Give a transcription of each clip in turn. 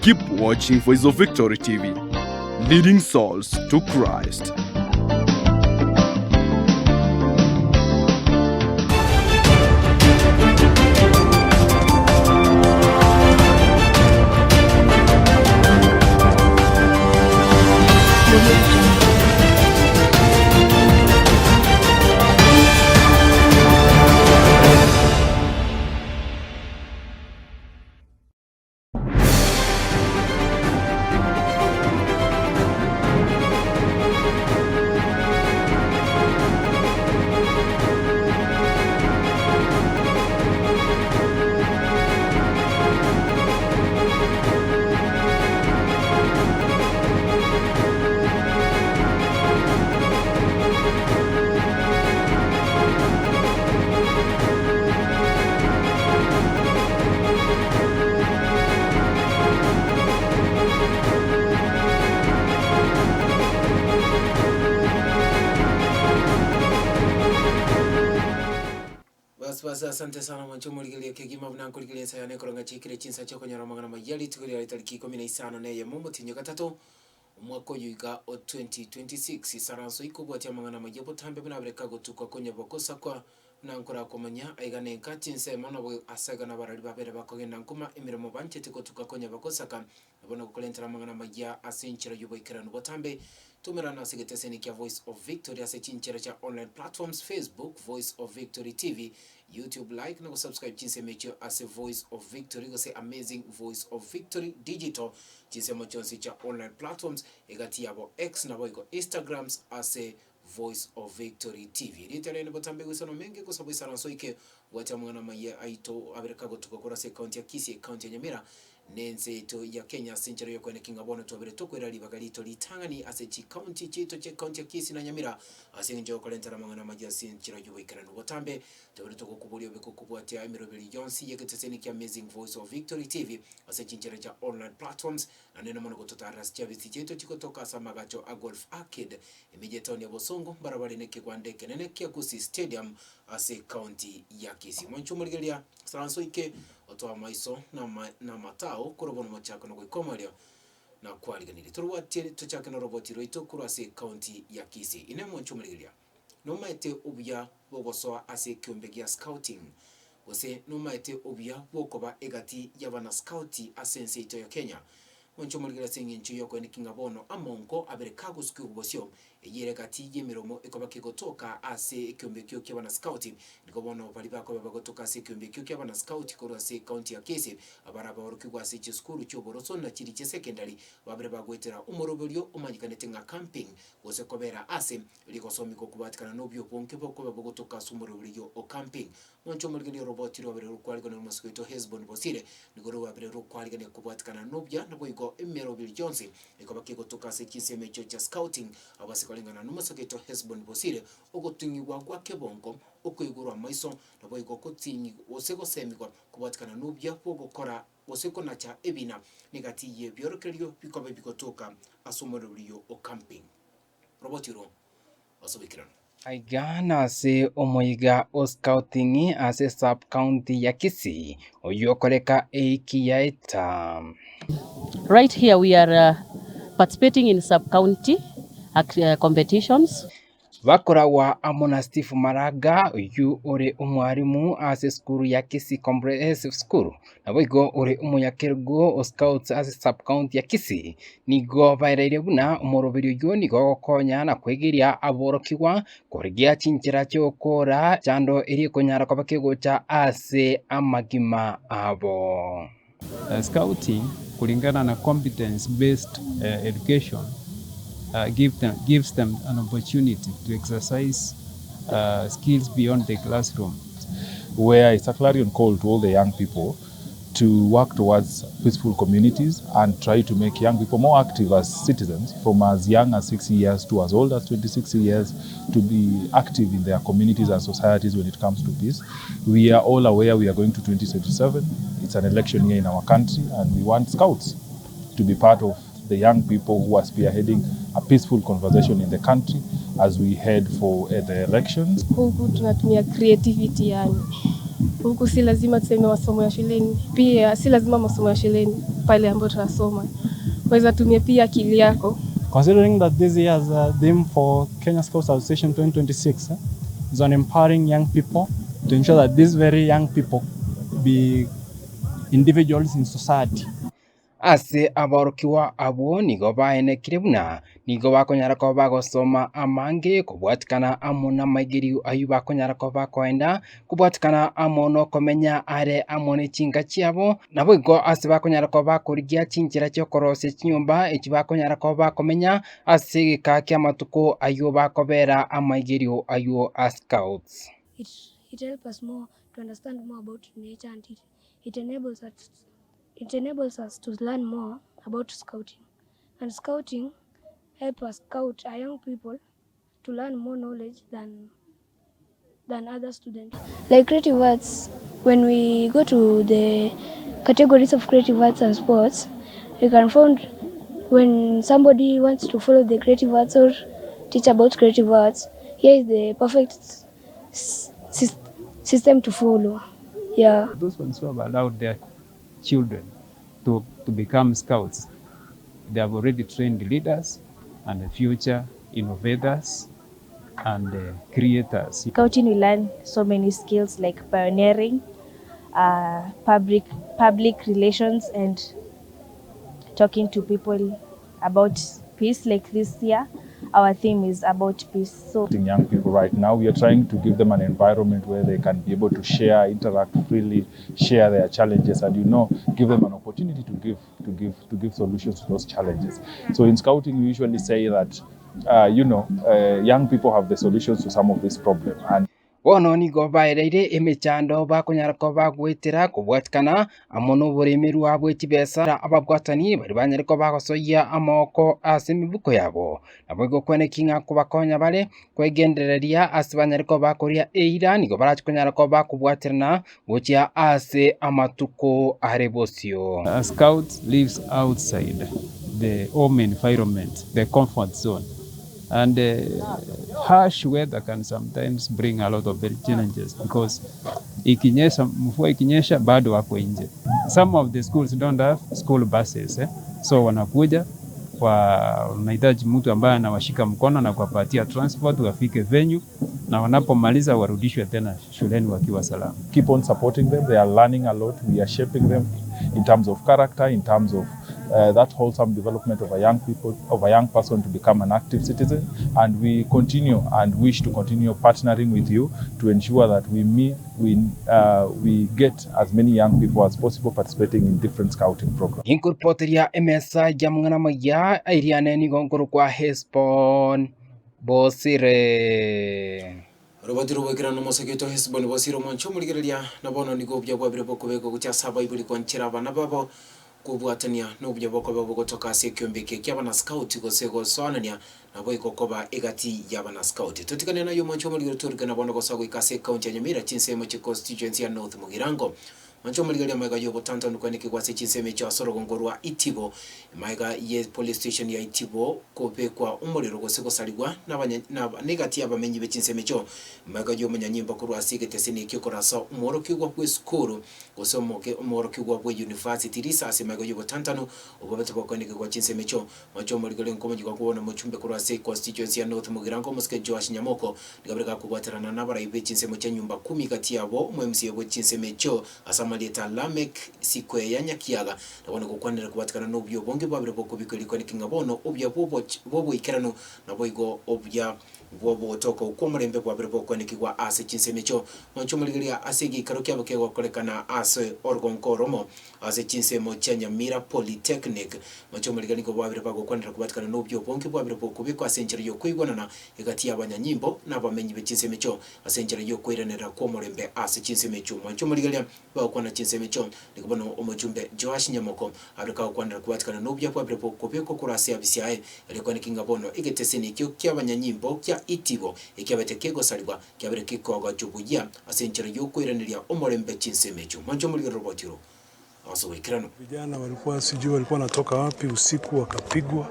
Keep watching Voice of Victory TV, leading souls to Christ. Asante sana mwanchomo ligilia kegima mnanko ligilia sayane kuranga chikire chinsa choko nyara magana mayali tukulia itariki 15 neye mumu tinyo gatatu umwaka yuiga o 2026 saranso ikubwatia magana mayepo tambe binabreka gutuka konya bokosa kwa nankora komanya aigane nkati nsema nabo asaga nabarali babere bakogenda nkuma emiremo banchete gutuka konya bokosa kan nabona gukolentera magana mayya asinchira yuboikirano botambe tumirana sigeteseni kia Voice of Victory asechinchira cha online platforms Facebook Voice of Victory TV YouTube like na subscribe chinse mecho as a Voice of Victory go say Amazing Voice of Victory Digital chinse mocho cha online platforms egati yabo X na boy go Instagrams as a Voice of Victory TV ritele ne botambe gusano mengi ko sabu saranso ike wata mwana maye aito abereka go tukokora se county ya Kisii county ya Nyamira nenze to ya Kenya sinchero yo kwene kingabono to abere to kwera libagalito litangani asechi county chito che county ya Kisii na Nyamira asinjo kolentera mangana maji sinchero yo bikirano botambe to abere to kokubulio bekokubwatia emirobeli Jonsi yegeteseni ki Amazing Voice of Victory TV asechinchero cha online platforms na neno mono gototara service chito chikotoka samagacho a golf arcade immediately ya Bosongo barabara neke kwande kenene kia Kisii Stadium ase county ya Kisii mwanchumo ligelia saranso ike otoa maiso na matao kurobono mochako no komalio na kwaliganiri turwati tuchake no roboti roito kurase county ya Kisii ine mwanchumurigilia no maite ubya bogosoa ase kyombegia scouting wose no maite ubya bokoba egati yabana scouti asense ito ya Kenya mwanchumurigilia singinchu yoko ni kingabono amonko aberekago skubosyo yere gati yemiromo ekoba kigotoka ase kyombekyo kyabana scouting nikobono bali bako bagotoka ase kyombekyo kyabana scout ko ase county ya Kisii abaraba orukigwa ase cheskuru cyoboroso na kiri secondary babere bagwetera umorobelyo umanyikanete nga camping wose kobera ase likosomi ko kubatikana nobyo ponke boko bagotoka sumorobelyo o camping moncho mulgeni roboti robere rukwalika no mosquito Hesbon bosire nigoro babere rukwalika ne kubatikana nobya nabo igo emerobelyo Jonsi ikoba kigotoka ase kiseme cha scouting abase kolingana n'umusakito Hesbon bosire ogotingirwa gwa kebongo okwigurwa maiso nabo ikokotingi osego semigwa kubatikana n'ubya bwo gukora oseko nacha ebina negati ye byorokelyo bikobe bikotoka asomorulyo o camping robotiro asobikirano aigana se omoiga o scouting ase sub county ya Kisii oyokoreka eikiaita. Right here we are participating in sub county competitions. Bakorawa amona Steve Maraga uyu ore umwarimu ase skuru ya Kisii Comprehensive School naboigo ore umuyakergo o scouts ase sub county ya Kisii nigo bairaire buna umoroberio yo nigo konya na kwegeria aborokigwa korigia chinchira cyo kora chando eri konyara kwa bakego cha ase amagima abo. Scouting kulingana na competence based education gives them an opportunity to exercise skills beyond the classroom, where it's a clarion call to all the young people to work towards peaceful communities and try to make young people more active as citizens, from as young as 6 years to as old as 26 years, to be active in their communities and societies when it comes to peace. We are all aware we are going to 2027. It's an election year in our country, and we want scouts to be part of the young people who are spearheading a peaceful conversation in the country as we head for the elections. Huku tunatumia creativity yani. Huku si lazima tuseme masomo ya shuleni. Pia si lazima masomo ya shuleni. pale ambapo tunasoma. Waweza tumia pia akili yako. Considering that this year's theme for Kenya Scouts Association 2026 is on empowering young people to ensure that these very young people be individuals in society. Ase abarukiwa abo nigo baenekire buna nigo bakonyara ko bagosoma amange kubwatikana amuna maigiri ayu bakonyara ko bakoenda kubwatikana amono komenya are amone chinga chiabo nabo igo ase bakonyara ko bakurigia chinjira cyo korose chinyumba echi bakonyara ko bakomenya ase gika kya matuko ayu bakobera amaigiri ayu scouts. It helps us more to understand more about nature, and it enables us to learn more about scouting. And scouting helps us scout our young people to learn more knowledge than other students. Like creative arts, when we go to the categories of creative arts and sports, we can find when somebody wants to follow the creative arts or teach about creative arts, here is the perfect system to follow. Yeah. Those ones who have allowed their children to become scouts, they have already trained leaders and the future innovators and creators. Scouting, we learn so many skills like pioneering, public relations, and talking to people about peace. Like this year, our theme is about peace. So Young people right now, we are trying to give them an environment where they can be able to share, interact freely, share their challenges, and give them an opportunity to give solutions to those challenges. So in scouting, we usually say that young people have the solutions to some of these problems. And wono nigo baereire emechando bakonyara ko bagwetera kubwatikana amono buremiru abwekibesa ababwatani bari banyere ko bagosoya amoko ase mibuko yabo nabwo kwenekinga kubakonya bale kwegendereria ase banyere ko bakoria eira nigo barachikonyara ko bakubwatirana gochia ase amatuko arebosio. A scout lives outside the home environment, the comfort zone. And harsh weather can sometimes bring a lot of challenges because mvua ikinyesha bado wako nje. Some of the schools don't have school buses, so wanakuja wanahitaji mtu ambaye anawashika mkono na kuwapatia transport wafike venue, na wanapomaliza warudishwe tena shuleni wakiwa salama. Keep on supporting them. They are learning a lot. We are shaping them in terms of character, in terms of that wholesome development of a young person to become an active citizen, and we continue and wish to continue partnering with you to ensure that we get as many young people as possible participating in different scouting programs. Incorporateria emesa jamungana maya iriane ni gongoro kwa Hesbon Bosire Robadiro wekirano moseketo Hesbon Bosire moncho muligerelia nabono nigo bya bwa birebo kubeko gucha saba ibuli kwa nchira bana babo kubwatania n'ubyo boko babo gotoka sekyombeke kyabana scout gosego swanania nabo ikokoba egati yabana scout tutikane nayo moncho muligero turikana bono gosago ikase county ya Nyamira chinsemo chi constituency ya North Mugirango mancho muligero maiga yobo tanta nukwane kigwase chinsemo cha Sorogongorwa Itibo maiga ye police station ya Itibo kopekwa umuriro gosego saligwa negati yabamenyi be chinsemo cho maiga yo munyanyimba kurwa sigete sini kyokorasa umoro kigwa ku school gosomoke umoro kigwa ku university risase maiga yobo tantano ubabate bakwane kigwa chinsemo cho mancho muligero nkomo kwa kubona muchumbe kurwa se constituency ya North Mugirango muske Joash Nyamoko ndigabreka kubwaterana nabara ibe chinsemo cha nyumba 10 kati yabo mwemsi yabo chinsemo cho asamaleta Lamek sikwe ya Nyakiaga nabone kukwanira kubatikana n'ubyo bonge babire boko bikoliko nikingabono obya bobo ikerano naboigo obya bobo toko ukomurembe babire boko nikigwa ase chinsemo cho mancho muligiria asegi karokia bakego kolekana ase Orgonkoromo ase chinsemo cha Nyamira Polytechnic mancho muligiria ko babire bako kwanira kubatikana n'ubyo bonge babire boko biko asenjero yo kwigwanana egati y'abanyanyimbo n'abamenyi be chinsemo cho asenjero yo kwiranira komurembe ase chinsemo cho mancho muligiria bakwana chinsemo cho nikubona umujumbe Joash Nyamoko abika kwandira kubatikana n'ubyo babire boko biko kurase abisiaye alikuwa nikingabono igeteseni kyo ky'abanyanyimbo kya Itibo ikyabatekego salwa kyabere kikoga cyubuya asenjero yo kwiranira umurembe chinsemo cho mancho muri robotiro asowekirano. Vijana walikuwa natoka wapi usiku wakapigwa.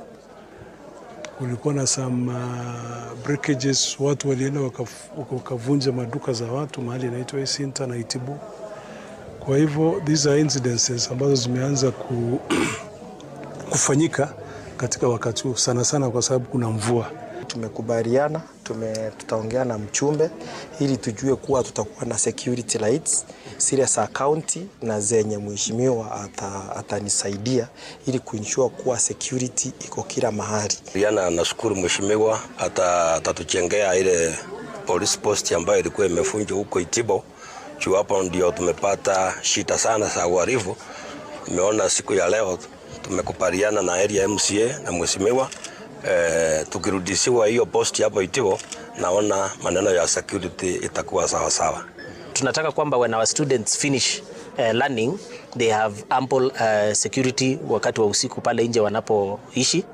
Kulikuwa na some breakages, watu walienda wakavunja maduka za watu mahali inaitwa Esinta na Itibo. Kwa hivyo these are incidences ambazo zimeanza kufanyika katika wakati huu sana sana kwa sababu kuna mvua. Tumekubaliana, tutaongea na mchumbe ili tujue kuwa tutakuwa na security lights zile za county na zenye mheshimiwa atanisaidia ili kuensure kuwa security iko kila mahali. Nashukuru mheshimiwa atatuchengea ile police post ambayo ilikuwa imefunjwa huko Itibo. Hapo ndio tumepata shida sana za uhalifu. Nimeona siku ya leo tumekubaliana na area MCA na mheshimiwa tukirudishiwa hiyo post hapo Itibo, naona maneno ya security itakuwa sawa sawa. Tunataka kwamba when our students finish learning they have ample security wakati wa usiku pale nje wanapoishi,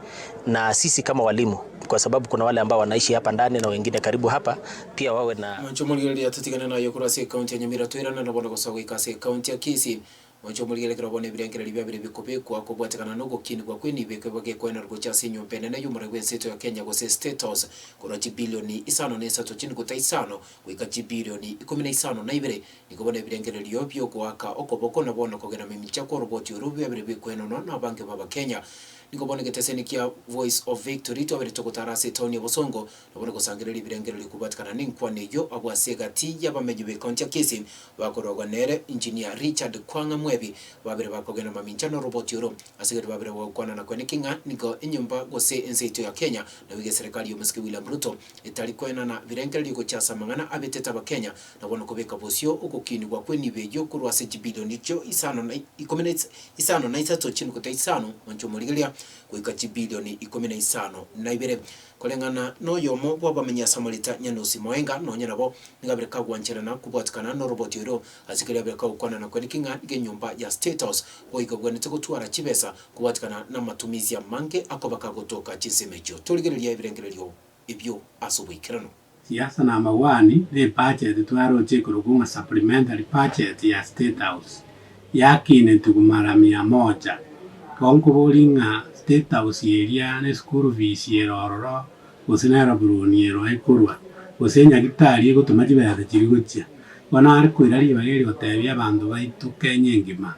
na sisi kama walimu, kwa sababu kuna wale ambao wanaishi hapa ndani na wengine karibu hapa, pia wawe na Mwanchomulgeli atatigana na yokura se county ya Nyamira twirana na bona gusagwa ikase county ya Kisii. Mwanchomulgeli kirabone birengera libya bire bikope kwa kubwatikana no gukini kwa kwini beke kwena rgocha sinyo pene na yumara gwenseto ya Kenya gose state house kuna bilioni 5.3 chini guta 5 wika bilioni 15 na ibere nikobone birengera libyo kwaka okoboko na bona kogena mimicha ko robot yorubya bire kwena no na banke baba Kenya nikobone geteseni kia Voice of Victory to bire tokotarase Tony Bosongo nabone gusangirira birengera likubatikana ninkwa neyo abwasega ti yabamejibe county ya Kisii bakorogwa nere engineer Richard Kwanga Mwebi babere bakogena mamincha no robot yoro asigere babere wakwana na kwene kinga niko inyumba gose enseito ya Kenya na wige serikali yo Mr. William Ruto itali kwena na birengera liko chasa mangana abeteta ba Kenya na bono kubeka bosio ukukini kwa kweni bejo kurwa se bilioni cho isano na ikomenetse isano na isato chini kuta isano mancho moligelia kuika bilioni 15 na ibere kolengana no yomo bwabamenya samolita nyanusi moenga no nyarabo ngabere kagwanchera na kubwatikana no robot yoro asikere abere kagwana na kwene kinga nyumba ya State House boiga gwanete gutwara kibesa kubwatikana na matumizi ya mange akobaka gutoka chisemecho tuligereria ibirengerero ibyo asubikirano siasa na mawani le budget twaro chekurugunga supplementary budget ya State House yakine tugumara 100 konkubolinga State House area ne school fees yeroro usinara bruniero ekurwa usenya gitari gutuma kibera kirigutya wana ariko irari bageri gotebya abandu baitu Kenya ngima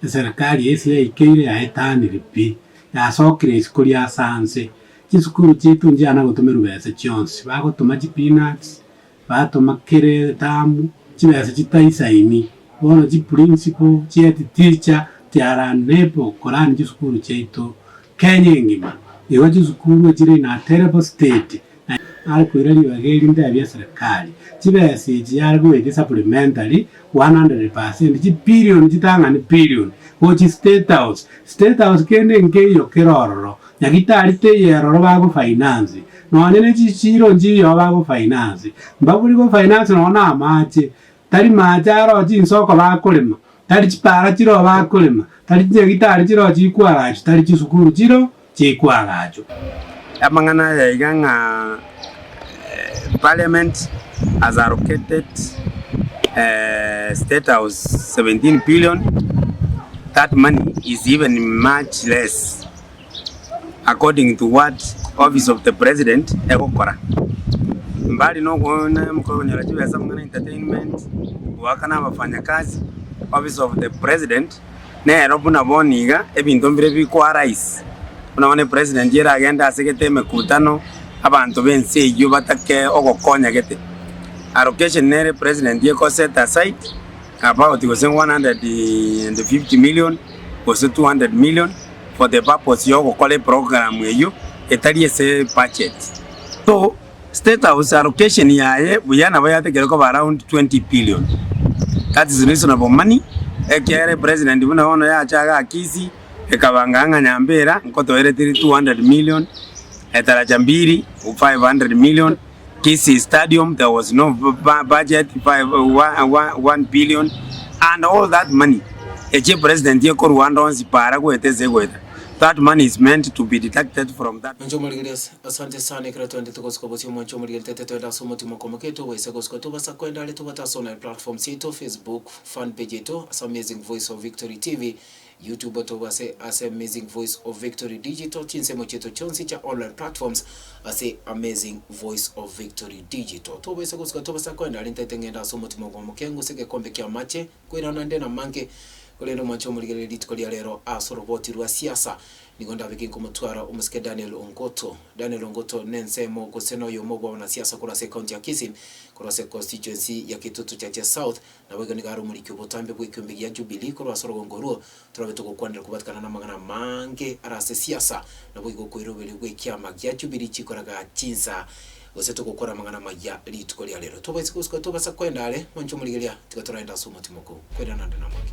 serikali ese ikire ya etaniri pi ya sokire skuli ya sanse kisukuru chitu njana gutumira ubese chonse bagutuma peanuts batuma kire tamu kibese kitaisaini bono ji principal chieti teacher tiara nepo korani kisukuru chitu Kenya ngima iwa kisukuru chire na terrible state ariko irari bageri ndabya serikali kibese yargo edi supplementary 100% billion jitanga ni billion which State House kende ngeyo keroro nyagitari te yeroro bago finance no nene chichiro njiyo bago finance mbabuli go finance no na amache tari majaro jinsoko bakolema tari chipara chiro bakolema tari nyagitari chiro chikwaracho tari chisukuru chiro chikwaracho amangana yaiganga Parliament has allocated State House 17 billion. That money is even much less according to what Office of the President ekokora. Mbali no kuona mkonyera chibesa mwana entertainment wakana bafanyakazi Office of the President ne robuna boniga ebintu mbire bikwa rais. Unaone president yera agenda asekete mekutano abantu bense iyo batake ogokonya gete allocation nere president yeko set aside about 150 million was 200 million for the purpose yoko kole program yeyo etali ese budget. So State House allocation yae buyana bayate gereko around 20 billion. That is reasonable money. Ekere president buna ono ya chaga Kisii ekabanganga nyambera nkoto ere 200 million etaraja mbiri 500 million. Kisii Stadium there was no budget 1 billion and all that money eche president yeko Rwanda onsi para kweteze kweta that money is meant to be deducted from that. Mwancho mligilia asante sana kila tuende tukosko boti mwancho mligilia tete tuenda somo timokomoketo wese kosko tubasa kwenda ale tubata sona platform sito Facebook fan page to as Amazing Voice of Victory TV, YouTube to wase as Amazing Voice of Victory Digital, chinsemo cheto chonsi cha online platforms as Amazing Voice of Victory Digital. To wese kosko tubasa kwenda ale tete somo timokomokengu seke kombe kia mache kwenda nande na manke kulendo mwancho mligilia litikolia lero asoroboti rwa siasa nigonda viki kumutwara umusike Daniel Ongoto nensemo kuseno yomobo na siasa kura se county ya Kisii kura se constituency ya Kitutu Chache South na wega ni garu muri kubotambe bwe kumbi ya Jubilee kura sorogongoruo turabeto kukwandira kubatkana na magana mange arase siasa na bwe kuirobele bwe kyama ya Jubilee chikoraga chinsa oseto gukora magana majya litukolia lero tobese kusko tobasa kwenda ale mwancho muligelia tikatoraenda sumo timoko kwenda nande na magi.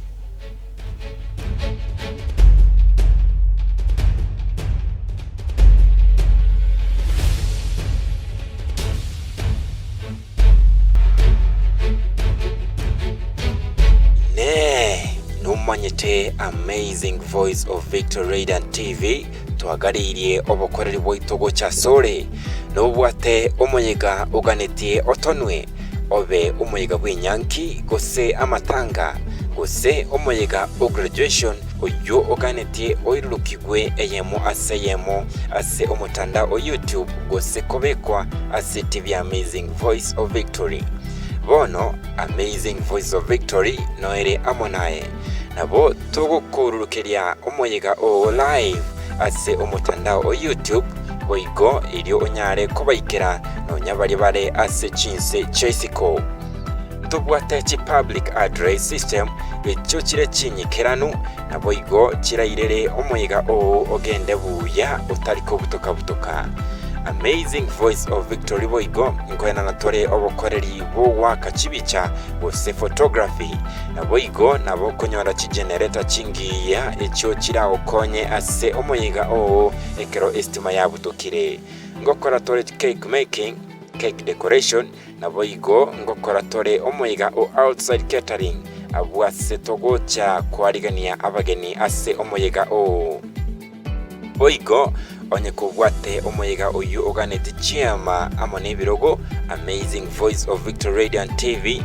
Numanyite Amazing Voice of Victory Radiant TV twagaririe obokoreri bwitogo cha sore nobwate omuyiga uganitie otonwe obe omuyiga bw'inyanki gose amatanga gose omuyiga o graduation oyo uganitie oirulukigwe eyemo ase omutanda o YouTube gose kobekwa ase TV Amazing Voice of Victory. Bono Amazing Voice of Victory noere amonae nabo tugukururukiria omuyiga o live ase omutandao o YouTube oigo irio onyare kubaikira nonyabari bare ase chinse chaisiko tubwate chi public address system echo chire chinyikiranu nabo igo chirairere omuyiga o ogende buya utariko butoka Amazing Voice of Victory boigo nkoena natore obokoreri bo waka chibicha bose photography na boigo nabo konyora chi generator chingiya echo chira okonye ase omuyiga o ekero estima ya butokire ngokora tore cake making, cake decoration na boigo ngokora tore omuyiga o outside catering abwase togocha kwarigania abageni ase omuyiga o boigo onye kubwate omuyiga oyu oganete chiama amone birogo Amazing Voice of Victory Radiant TV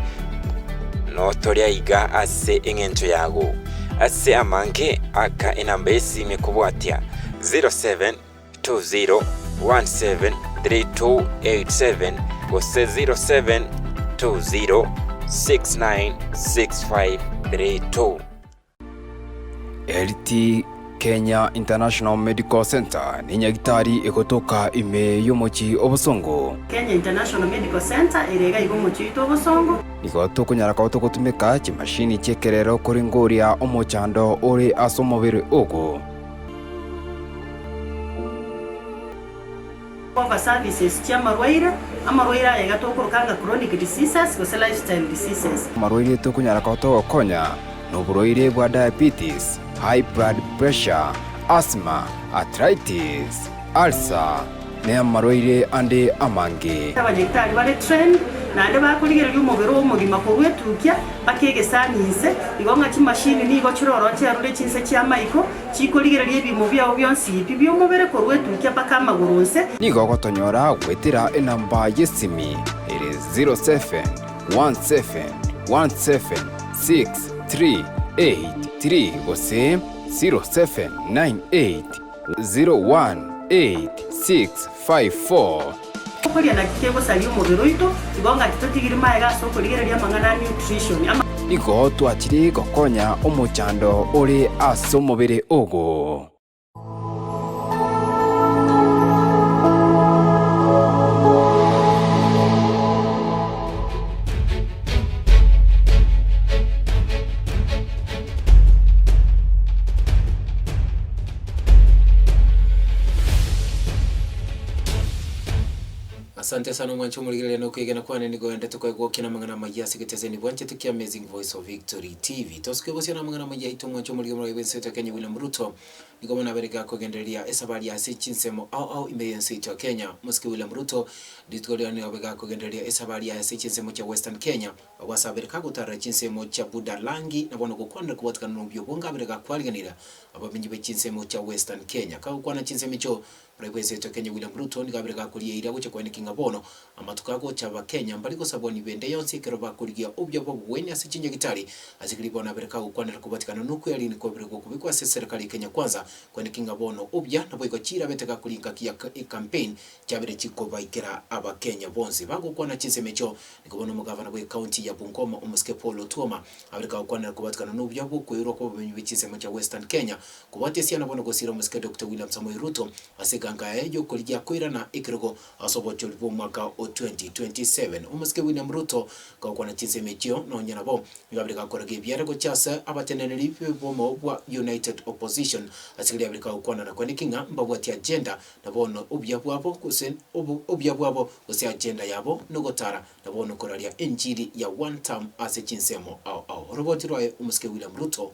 no toria iga ase engencho yago ase amanke aka enamba esime kubwatia 0720173287 gose 0720696532 LT Kenya International Medical Center ni nyagitari ikotoka ime yomochi obosongo. Kenya International Medical Center irega igomochi obosongo. Igoto kunyara kwa gutumika chimashini chekerero kuringoria omochando ore asomobere ogo. Cover services chamarwaira amarwaira yega tokurukanga chronic diseases go lifestyle diseases. Marwaire to kunyara kwa to konya no burwaire bwa diabetes, high blood pressure, asthma, arthritis, ulcer, ne amarwaire ande amange. Abanyekitari bare trained na ande bakuligera y'umubiro w'umugima ko wetukya bakege sanise igonga chimashini nigo chiroro cyarure chinse cya Michael chikoligera y'ebimo byawo byonsi byo mubere ko wetukya bakamagurunse nigo gotonyora gwetira enamba yesimi ere 0717176383 gose 0798018654 kulia na kego sali umubiro ito igonga titotigiri maega so kuligera ya mangana nutrition igo twachiri gokonya omochando ore asomobere ogo. Asante sana mwancho muligile no kwigena kwane nigo ende tukwe kina mangana majasi kitezeni bwanche tuki Amazing Voice of Victory TV toske bosi na mangana majai to mwancho muligile mwe wense to Kenya William Ruto nigomona bereka kugenderia esabari ya sechinsemo au imeyensi cha Kenya. Muske William Ruto ditgoliani obega kugenderia esabari ya sechinsemo cha Western Kenya wasa bereka gutara chinsemo cha Budalangi na bono kukwanda kubatika n'ubyo bonga bereka kwaliganira abamenyi bechinsemo cha Western Kenya ka ukwana chinsemo cho President cha Kenya William Ruto nigabereka kuliye ira guche kwa kinga bono amatukago cha Kenya mbaliko saboni bende yonse keroba kuligia ubyo bo bweni asichinje gitari azikilibona bereka gukwana kubatika n'uko yali ni kobereka kubikwa serikali Kenya kwanza kwa kinga bono ubya nabo igakira beteka kulinga kia campaign cyabere chiko baikera aba Kenya bonzi bagukwana chinsemecho nikubona umugavana we county ya Bungoma umuske Paul Otuoma abereka gukwana kubatika n'ubyo bo kwiro ko bamenyi bechisemo cha Western Kenya kubatesia nabona gusira umuske Dr. William Samoei Ruto ganga ejo kulijia kwira na ikirogo asobocho lipo mwaka o 2027 umuske William Ruto kwa na chisemechio no nyana bo ngabirika korage byara go chasa abateneneri bomo wa United Opposition asikili abirika ukona na kwanikinga mbabwati agenda na bono ubya bwabo kusen ubya bwabo kusi agenda yabo nogotara na bono koralia injili ya one term as chinsemo au roboti roye umuske William Ruto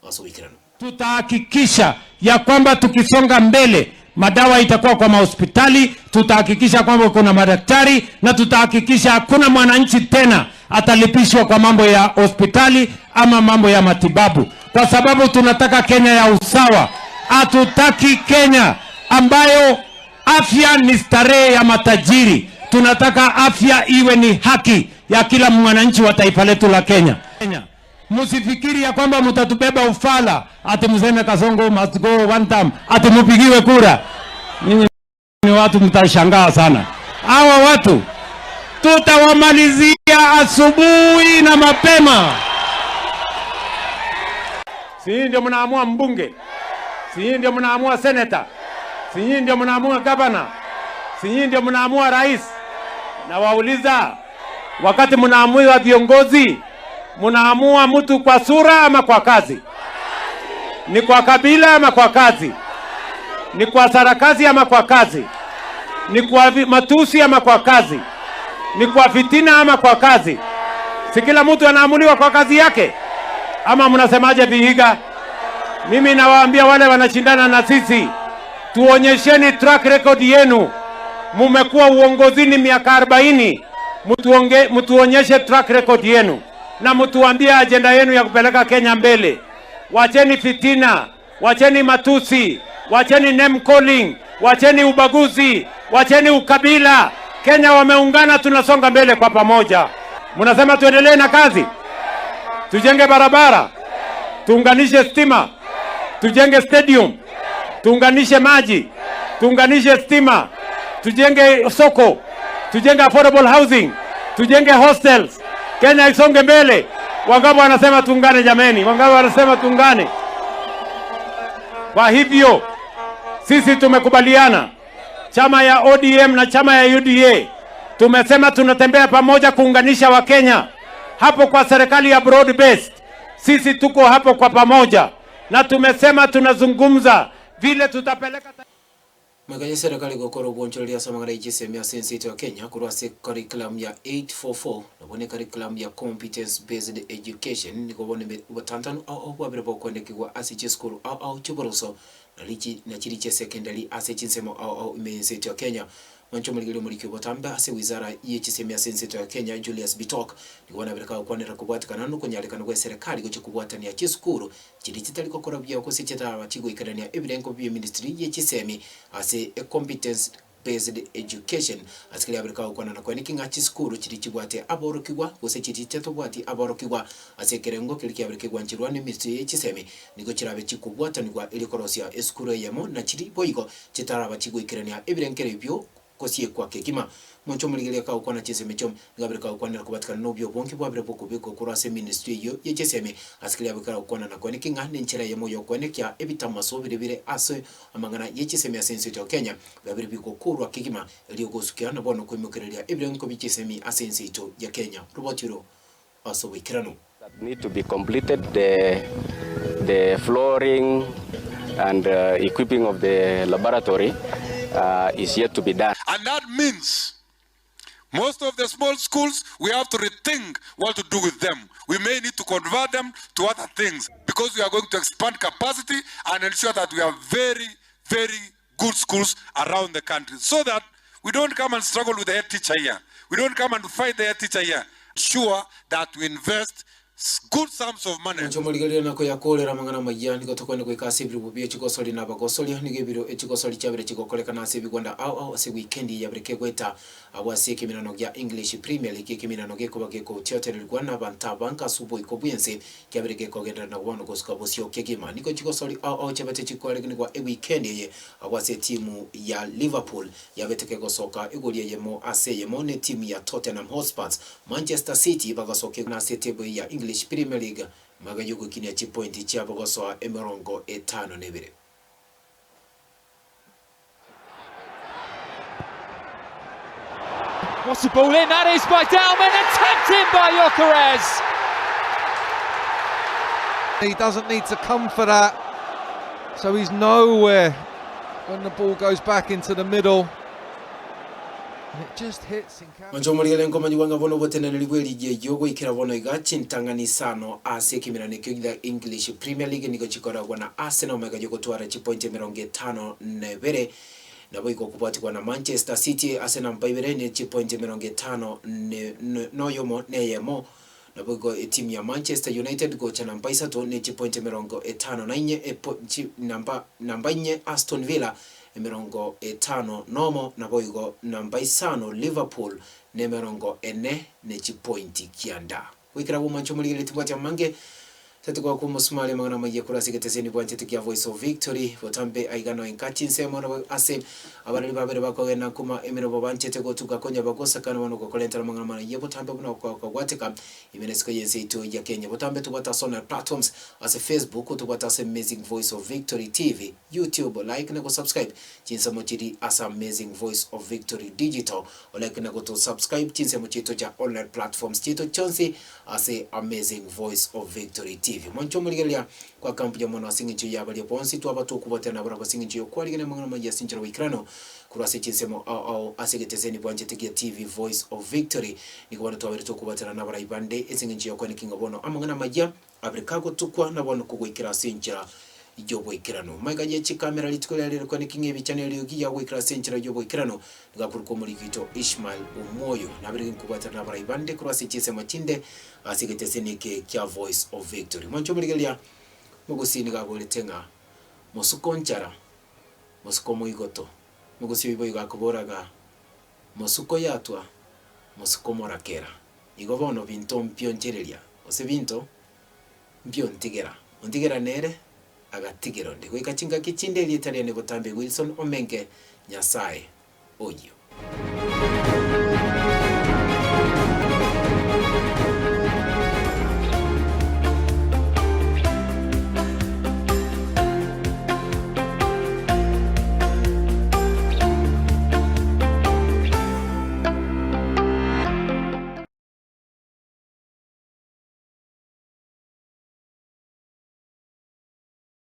asowikirano. Tutahakikisha ya kwamba tukisonga mbele madawa itakuwa kwa mahospitali, tutahakikisha kwamba kuna madaktari na tutahakikisha hakuna mwananchi tena atalipishwa kwa mambo ya hospitali ama mambo ya matibabu, kwa sababu tunataka Kenya ya usawa. Hatutaki Kenya ambayo afya ni starehe ya matajiri. Tunataka afya iwe ni haki ya kila mwananchi wa taifa letu la Kenya. Musifikiri ya kwamba mtatubeba ufala ati mseme Kasongo must go one time ati mupigiwe kura. Ninyi ni watu mtashangaa sana. Hawa watu tutawamalizia asubuhi na mapema. Si ndio mnaamua mbunge? Si ndio mnaamua senator? Si ndio mnaamua governor? Si ndio mnaamua rais? Na wauliza, wakati mnaamua viongozi, munaamua mtu kwa sura ama kwa kazi? Ni kwa kabila ama kwa kazi? Ni kwa sarakazi ama kwa kazi? Ni kwa matusi ama kwa kazi? Ni kwa fitina ama kwa kazi? Si kila mtu anaamuliwa kwa kazi yake? Ama mnasemaje Vihiga? Mimi nawaambia wale wanashindana na sisi, tuonyesheni track record yenu. Mumekuwa uongozini miaka 40. Mtuonyeshe track record yenu na mtuambie agenda yenu ya kupeleka Kenya mbele. Wacheni fitina, wacheni matusi, wacheni name calling, wacheni ubaguzi, wacheni ukabila. Kenya wameungana, tunasonga mbele kwa pamoja. Mnasema tuendelee na kazi, tujenge barabara, tuunganishe stima, tujenge stadium, tuunganishe maji, tuunganishe stima, tujenge soko, tujenge affordable housing, tujenge hostels. Kenya isonge mbele. Wangapi wanasema tuungane jameni? Wangapi wanasema tuungane? Kwa hivyo sisi tumekubaliana, chama ya ODM na chama ya UDA tumesema tunatembea pamoja kuunganisha Wakenya. Hapo kwa serikali ya broad based sisi tuko hapo kwa pamoja, na tumesema tunazungumza vile tutapeleka Maganya serikali gukora ubonchero lya samagara ikisemya sensitive ya Kenya kurwase curriculum ya 844 nabone curriculum ya competence based education nikobone batantanu au babere bokwendekirwa asiche school au chiboroso na chiri che secondary asiche nsemo au imensitive ya Kenya mancho muligiro muliki botamba ase wizara yechisemya sensitive ya Kenya Julius Bitok nikobona bereka kwanera kubwatikana nuko nyalekana kwa serikali goche kubwatania chisukuru chiri chitaliko korabya ko sicheta abachigo ikadania evidenko bya ministry yechisemi ase a competence based education asikili abirika ukwana na kwani kinga chiskuru chiri chibwate aborokigwa gose chiri chetobwati aborokigwa ase kerengo kiliki abirikigwa nchirwa ni ministry yechisemi niko chirabe chikubwata nigwa ilikorosia eskuru yemo na chiri boigo chitaraba chigo ikadania evidenkere byo kosie kwa kekima moncho muligele ka ukwana chiseme chom ngabirika ukwana kubatikana nobyo bonki bwabire bokubiko kurase ministry yo yechiseme asikili abirika ukwana na kwani kinga nenchira yemo yo kwanekya ebitamaso birebire ase amangana yechiseme asensitive ya Kenya babire biko kurwa kekima eliyo gosukia na bono kwimukirira ebirenko bichiseme asensitive ya Kenya robotiro aso wikirano that need to be completed, the flooring and equipping of the laboratory is yet to be done. And that means most of the small schools, we have to rethink what to do with them. We may need to convert them to other things. because we are going to expand capacity and ensure that we have very, very good schools around the country so that we don't come and struggle with the head teacher here. We don't come and fight the head teacher here. Sure that we invest good sums of money. Nchomoligalira nako yakolera mangana mayani gotokwenda kwikasibiri bubye chikosoli nabagosoli nigibiro echikosoli chabere chikokoleka nase bigwanda au se weekend yabireke gweta awase kiminano gya English Premier League kiminano geko bageko theater rwanda bantabanka subo ikobyense kyabireke kogenda na wano goskabosyo kegima niko chikosoli au chabete chikoleka ni kwa weekend ye awase timu ya Liverpool yabeteke gosoka igoliye yemo ase yemo ne timu ya Tottenham Hotspur. Manchester City bagasoke na setebe ya English Premier League magajuko kini ya chipointi cha bagosoa emirongo 5-2. What's the ball in? That is by Dalman and tapped in by Gyökeres. He doesn't need to come for that, so he's nowhere when the ball goes back into the middle. It just hits in Manjomoligaleng komanyiwanga bono botene libweli je yogo ikira bono igachi ntanganisano ase kimirane kigida English Premier League niko chikora wana Arsenal mega joko twara chipointe 5-2 nabo iko kupatikwa na Manchester City. Arsenal mbaibere ne chipointe 5 no yomo neyemo nabo iko timu ya Manchester United go chana mpaisa to ne chipointe 5 namba 4 Aston Villa 5 nomo nabo iko namba 5 Liverpool ne 4 ne chipointi kianda wikira bo manchomuligele tibwata mange Tatukwa kumusumali mangana maye kula siketeseni bwanje tikia Voice of Victory botambe aigano enkati nsemo na ase abalali babere bakowe na kuma emero babanje tego tukakonya bagosa kana wano kokolentera mangana mana ye botambe buna kwa gwateka imenesiko yense ito ya Kenya botambe tubata sona platforms ase Facebook tubata ase Amazing Voice of Victory TV, YouTube like na go subscribe chinsa mochiri asa Amazing Voice of Victory Digital like na go to subscribe chinsa mochito cha online platforms chito chonsi ase Amazing Voice of Victory TV. Manchomuligelia kwa kampu ya mwana wasingincho ya bali ponsi tu abatu kubotena bara wasingincho yo kwali gene mangana maji yasinchira wikrano kurase chinsemo au asegetezeni bwanje tikia TV Voice of Victory niko wano tuwabiri tu kubotena na bara ibande esingincho yo kwani kinga bono amangana maji abrikago tukwa na bono kugwikira sinchira ijobo ikirano maika ye chikamera litukola lero kwani kinga ibichane lyo giya gwikira sinchira ijobo ikirano ngakuruko muri gito Ishmael Umoyo nabiri kubotena na bara ibande kurase chinsemo chinde asegetezeni ke kya Voice of Victory manchomuligelia mugusini gagoletenga musuko nchara musuko muigoto mugusi bibo igakoboraga musuko yatwa musuko morakera igo bono binto mpyo ncherelia ose binto mpyo ntigera nere agatigero ndiko ikachinga kichinde litaliane botambe Wilson Omenge Nyasaye oyo.